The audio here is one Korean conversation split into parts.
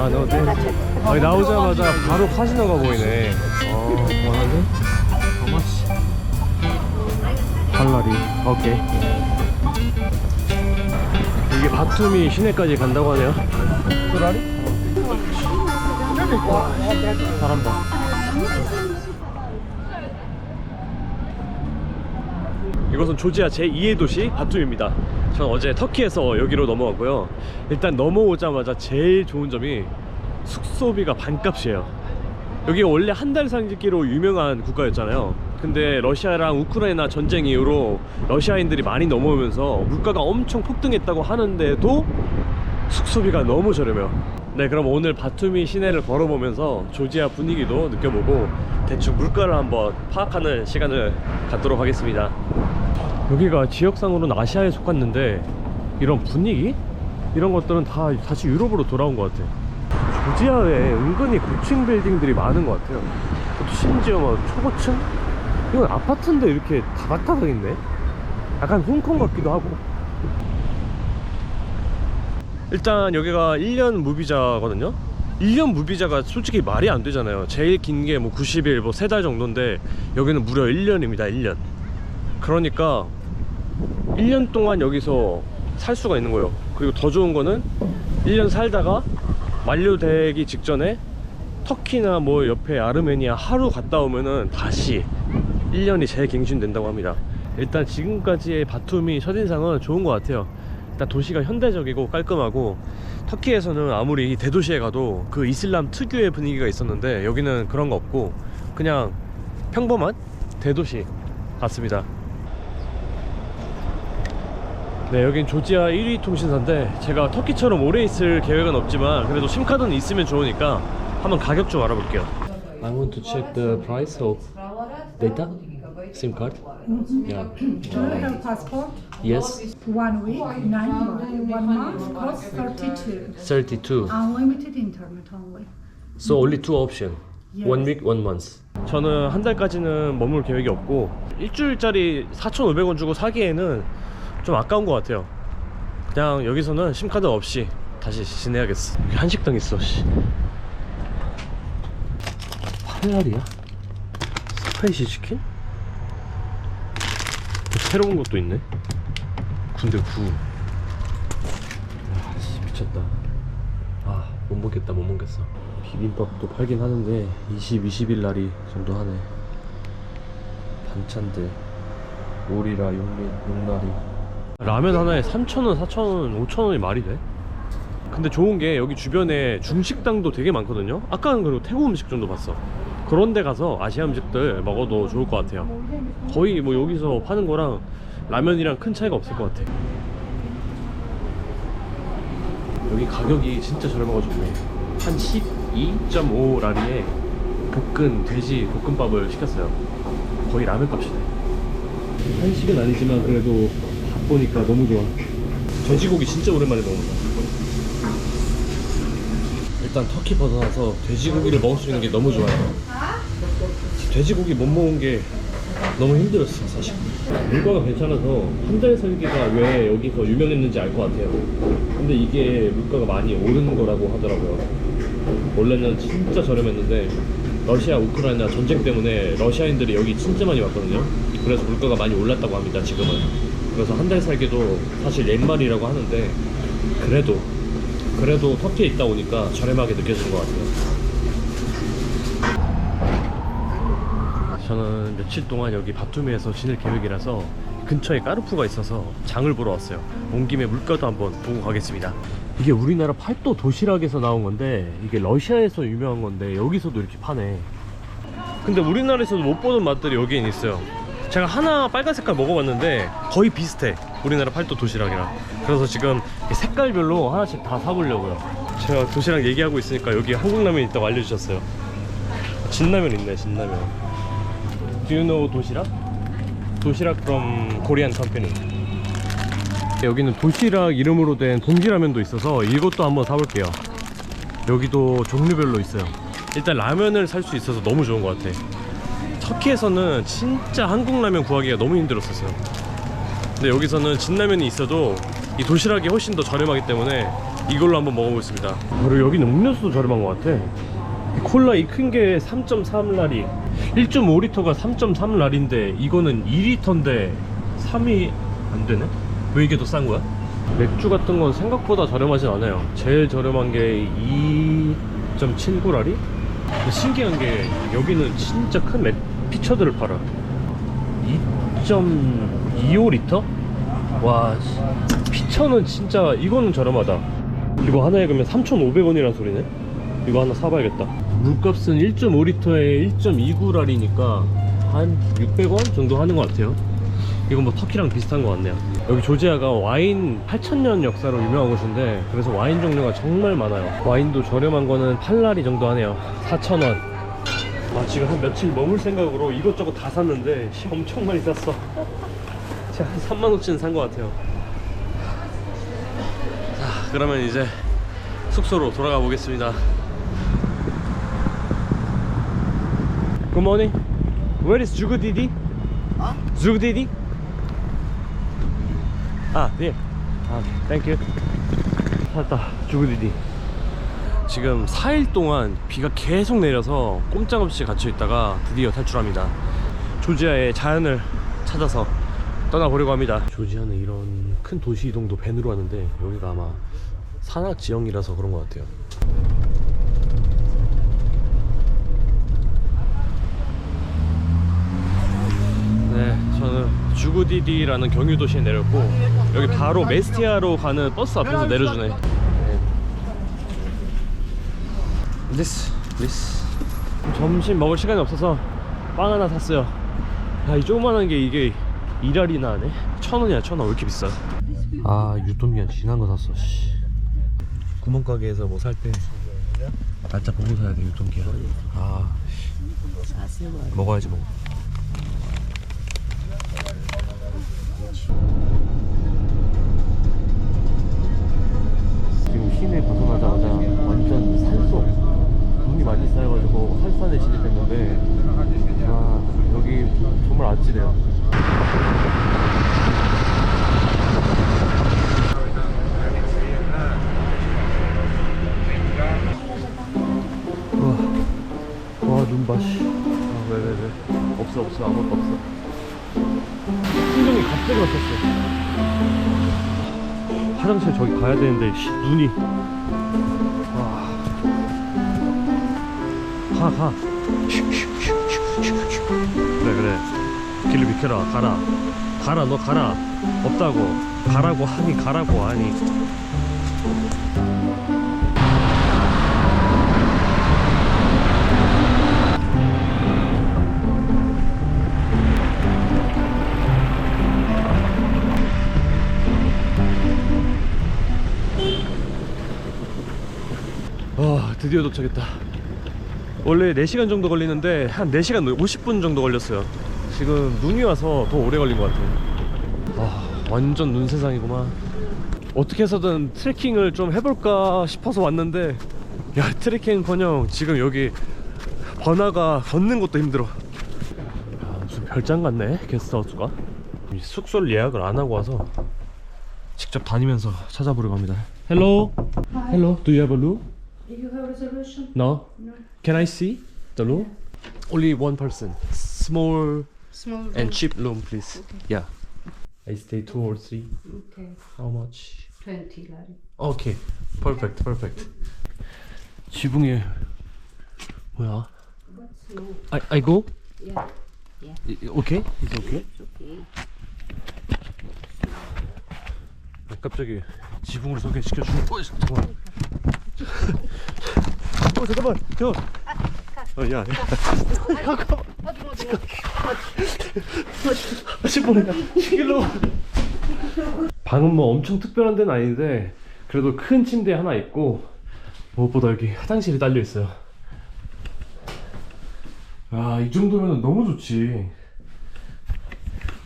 아, 너 네. 여기 나오자마자 바로 카지노가 보이네. 원하는? 어마씨. 칼라리. 오케이. 이게 바툼이 시내까지 간다고 하네요. 칼라리? 사람 봐. 이곳은 조지아 제2의 도시 바툼입니다. 전 어제 터키에서 여기로 넘어왔고요. 일단 넘어오자마자 제일 좋은 점이 숙소비가 반값이에요. 여기가 원래 한 달 살기로 유명한 국가였잖아요. 근데 러시아랑 우크라이나 전쟁 이후로 러시아인들이 많이 넘어오면서 물가가 엄청 폭등했다고 하는데도 숙소비가 너무 저렴해요. 네, 그럼 오늘 바투미 시내를 걸어보면서 조지아 분위기도 느껴보고 대충 물가를 한번 파악하는 시간을 갖도록 하겠습니다. 여기가 지역상으로는 아시아에 속았는데 이런 분위기? 이런 것들은 다 다시 유럽으로 돌아온 것 같아요. 조지아에 은근히 고층 빌딩들이 많은 것 같아요. 또 심지어 막 초고층? 이건 아파트인데 이렇게 다닥다닥 있네? 약간 홍콩 같기도 하고. 일단 여기가 1년 무비자거든요. 1년 무비자가 솔직히 말이 안 되잖아요. 제일 긴 게 뭐 90일, 뭐 3달 정도인데 여기는 무려 1년입니다. 1년. 그러니까 1년 동안 여기서 살 수가 있는 거예요. 그리고 더 좋은 거는 1년 살다가 만료되기 직전에 터키나 뭐 옆에 아르메니아 하루 갔다 오면은 다시 1년이 재갱신된다고 합니다. 일단 지금까지의 바툼이 첫인상은 좋은 것 같아요. 일단 도시가 현대적이고 깔끔하고, 터키에서는 아무리 대도시에 가도 그 이슬람 특유의 분위기가 있었는데 여기는 그런 거 없고 그냥 평범한 대도시 같습니다. 네, 여긴 조지아 1위 통신사인데 제가 터키처럼 오래 있을 계획은 없지만 그래도 심카드는 있으면 좋으니까 한번 가격 좀 알아볼게요. I want to check the price of data SIM card. Yeah. Do you have passport? Yes. 1 week, 9 months. 1 month costs 32. 32. Unlimited internet only. So only two option. Yes. 1 week, 1 month. 저는 한 달까지는 머물 계획이 없고 일주일짜리 4,500원 주고 사기에는 좀 아까운 것 같아요. 그냥 여기서는 심카드 없이 다시 지내야겠어. 여기 한식당 있어. 씨. 팔날이야? 스파이시 치킨? 새로운 것도 있네. 군대 구. 아, 씨, 미쳤다. 아, 못 먹겠다, 못 먹겠어. 비빔밥도 팔긴 하는데 20, 20일 날이 정도 하네. 반찬들 오리라, 용나리. 라면 하나에 3,000원, 4,000원, 5,000원이 말이 돼? 근데 좋은 게 여기 주변에 중식당도 되게 많거든요. 아까는 그리고 태국 음식점도 봤어. 그런 데 가서 아시아 음식들 먹어도 좋을 것 같아요. 거의 뭐 여기서 파는 거랑 라면이랑 큰 차이가 없을 것 같아. 여기 가격이 진짜 저렴하고 좋네. 한 12.5라리에 볶은 돼지 볶음밥을 시켰어요. 거의 라면 값이네. 한식은 아니지만 그래도 밥 보니까 너무 좋아. 돼지고기 진짜 오랜만에 먹는다. 일단 터키 벗어나서 돼지고기를 먹을 수 있는 게 너무 좋아요. 돼지고기 못 먹은 게 너무 힘들었어 사실. 물가가 괜찮아서 한 달 살기가 왜 여기서 유명했는지 알 것 같아요. 근데 이게 물가가 많이 오르는 거라고 하더라고요. 원래는 진짜 저렴했는데 러시아 우크라이나 전쟁 때문에 러시아인들이 여기 진짜 많이 왔거든요. 그래서 물가가 많이 올랐다고 합니다 지금은. 그래서 한 달 살기도 사실 옛말이라고 하는데 그래도 터키에 있다 오니까 저렴하게 느껴지는 것 같아요. 저는 며칠 동안 여기 바투미에서 지낼 계획이라서 근처에 까르푸가 있어서 장을 보러 왔어요. 온 김에 물가도 한번 보고 가겠습니다. 이게 우리나라 팔도 도시락에서 나온 건데 이게 러시아에서 유명한 건데 여기서도 이렇게 파네. 근데 우리나라에서도 못 보는 맛들이 여기엔 있어요. 제가 하나 빨간 색깔 먹어봤는데 거의 비슷해, 우리나라 팔도 도시락이랑. 그래서 지금 색깔별로 하나씩 다 사보려고요. 제가 도시락 얘기하고 있으니까 여기 한국 라면 있다고 알려주셨어요. 진라면 있네, 진라면. Do you know 도시락? 도시락 from Korean company. 여기는 도시락 이름으로 된 봉지라면도 있어서 이것도 한번 사볼게요. 여기도 종류별로 있어요. 일단 라면을 살 수 있어서 너무 좋은 것 같아. 터키에서는 진짜 한국 라면 구하기가 너무 힘들었었어요. 근데 여기서는 진라면이 있어도 이 도시락이 훨씬 더 저렴하기 때문에 이걸로 한번 먹어보겠습니다. 그리고 여기는 음료수도 저렴한 것 같아. 콜라 이 큰 게 3.3라리, 1.5리터가 3.3라리인데 이거는 2리터인데 3이 안 되네? 왜 이게 더 싼 거야? 맥주 같은 건 생각보다 저렴하진 않아요. 제일 저렴한 게 2.79라리? 신기한 게 여기는 진짜 큰 피처들을 팔아. 2.25리터? 와, 피처는 진짜 이거는 저렴하다. 이거 하나에 그러면 3,500원이란 소리네? 이거 하나 사봐야겠다. 물값은 1.5리터에 1.29라리니까 한 600원 정도 하는 것 같아요. 이건 뭐 터키랑 비슷한 것 같네요. 여기 조지아가 와인 8,000년 역사로 유명한 곳인데 그래서 와인 종류가 정말 많아요. 와인도 저렴한 거는 8라리 정도 하네요. 4,000원. 아, 지금 한 며칠 머물 생각으로 이것저것 다 샀는데 엄청 많이 샀어. 제가 한 35,000원 산 것 같아요. 자, 그러면 이제 숙소로 돌아가 보겠습니다. Good morning. Where is Jugudidi? Jugudidi? 네. Thank you. 찾았다. Jugudidi. 지금 4일 동안 비가 계속 내려서 꼼짝없이 갇혀있다가 드디어 탈출합니다. 조지아의 자연을 찾아서 떠나보려고 합니다. 조지아는 이런 큰 도시 이동도 밴으로 하는데 여기가 아마 산악 지형이라서 그런 것 같아요. 네, 저는 주구디디라는 경유도시에 내렸고 여기 바로 메스티아로 가는 버스 앞에서 내려주네. 네. This. 점심 먹을 시간이 없어서 빵 하나 샀어요. 야, 이 조그만한 게 이게 2라리나 하네? 1,000원이야, 1,000원. 왜 이렇게 비싸? 아, 유통기한 지난 거 샀어. 씨. 구멍가게에서 뭐 살 때 날짜 보고 사야 돼, 유통기한. 아, 먹어야지 뭐. 지금 시내 벗어나자마자 완전 산속, 눈이 많이 쌓여가지고 설산에 진입했는데 와, 여기 정말 아찔해요. 와, 눈봐. 왜 없어 아무것도 없어. 심정이 갑자기 왔었어. 화장실 저기 가야 되는데 눈이. 와. 가. 그래. 길을 비켜라. 가라. 너 가라. 없다고. 가라고 하니. 드디어 도착했다. 원래 4시간 정도 걸리는데 한 4시간 50분 정도 걸렸어요. 지금 눈이 와서 더 오래 걸린 것 같아요. 완전 눈 세상이구만. 어떻게 해서든 트레킹을 좀 해볼까 싶어서 왔는데 야, 트레킹커녕 지금 여기 번화가 걷는 것도 힘들어. 야, 무슨 별장 같네, 게스트하우스가. 숙소를 예약을 안 하고 와서 직접 다니면서 찾아보려고 합니다. Hello. Hello. Do you have a room? Do you have reservation? No. No. Can I see the room? Only one person. Small Small and cheap room, please. Okay. Yeah. I stay 2 or 3. Okay. How much? 20 lari. Okay. Perfect. 지붕에 뭐야? What's no? I go? Yeah. Okay? Is it okay? It's okay. 갑자기 지붕으로 소개시켜주는. 잠깐만. 야. 방은 뭐 엄청 특별한 데는 아닌데 그래도 큰 침대 하나 있고 무엇보다 여기 화장실이 딸려 있어요. 이 정도면 너무 좋지.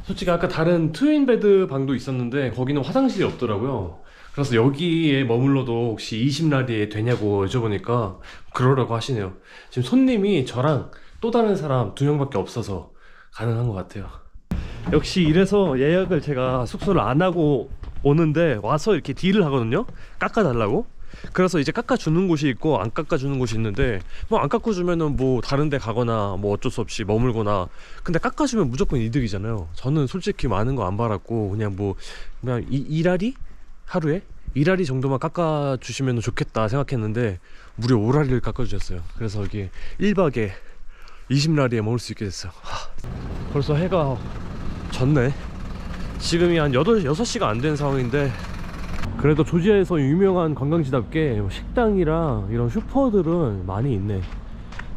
솔직히 아까 다른 트윈베드 방도 있었는데 거기는 화장실이 없더라고요. 그래서 여기에 머물러도 혹시 20라리에 되냐고 여쭤보니까 그러라고 하시네요. 지금 손님이 저랑 또 다른 사람 2명밖에 없어서 가능한 것 같아요. 역시 이래서 예약을 제가 숙소를 안 하고 오는데 와서 이렇게 딜을 하거든요. 깎아달라고. 그래서 이제 깎아주는 곳이 있고 안 깎아주는 곳이 있는데, 뭐 안 깎아주면은 뭐 다른 데 가거나 뭐 어쩔 수 없이 머물거나. 근데 깎아주면 무조건 이득이잖아요. 저는 솔직히 많은 거 안 바랐고 그냥 그냥 일하리? 하루에? 일하리 정도만 깎아주시면 좋겠다 생각했는데 무려 5라리를 깎아주셨어요. 그래서 여기 1박에 20라리에 먹을 수 있게 됐어요. 벌써 해가 졌네. 지금이 한 6시가 안 된 상황인데, 그래도 조지아에서 유명한 관광지답게 식당이랑 이런 슈퍼들은 많이 있네.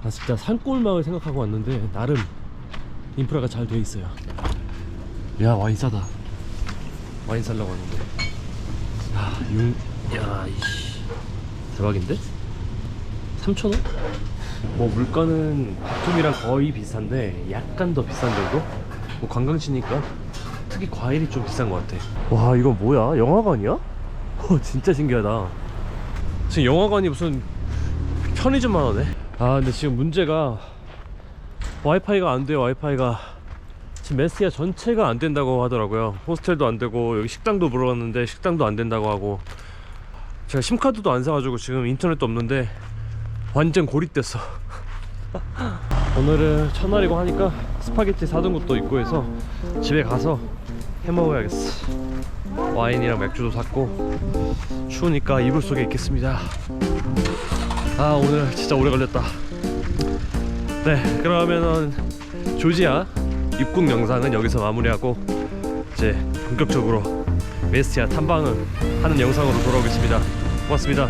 아, 진짜 산골마을 생각하고 왔는데 나름 인프라가 잘 돼 있어요. 야, 와인 싸다. 와인 살려고 하는데 야, 이씨, 대박인데? 3,000원? 뭐 물가는 바툼이랑 거의 비슷한데 약간 더 비싼 정도? 뭐 관광지니까 특히 과일이 좀 비싼 것 같아. 와, 이거 뭐야? 영화관이야? 진짜 신기하다. 지금 영화관이 무슨 편의점만 하네. 아, 근데 지금 문제가 와이파이가 안 돼요. 와이파이가 지금 메시아 전체가 안 된다고 하더라고요. 호스텔도 안 되고 여기 식당도 물어봤는데 식당도 안 된다고 하고, 제가 심카드도 안 사가지고 지금 인터넷도 없는데 완전 고립됐어. 오늘은 첫날이고 하니까 스파게티 사둔 것도 있고 해서 집에 가서 해먹어야겠어. 와인이랑 맥주도 샀고 추우니까 이불 속에 있겠습니다. 아, 오늘 진짜 오래 걸렸다. 네, 그러면은 조지아 입국 영상은 여기서 마무리하고 이제 본격적으로 메시아 탐방을 하는 영상으로 돌아오겠습니다. 고맙습니다.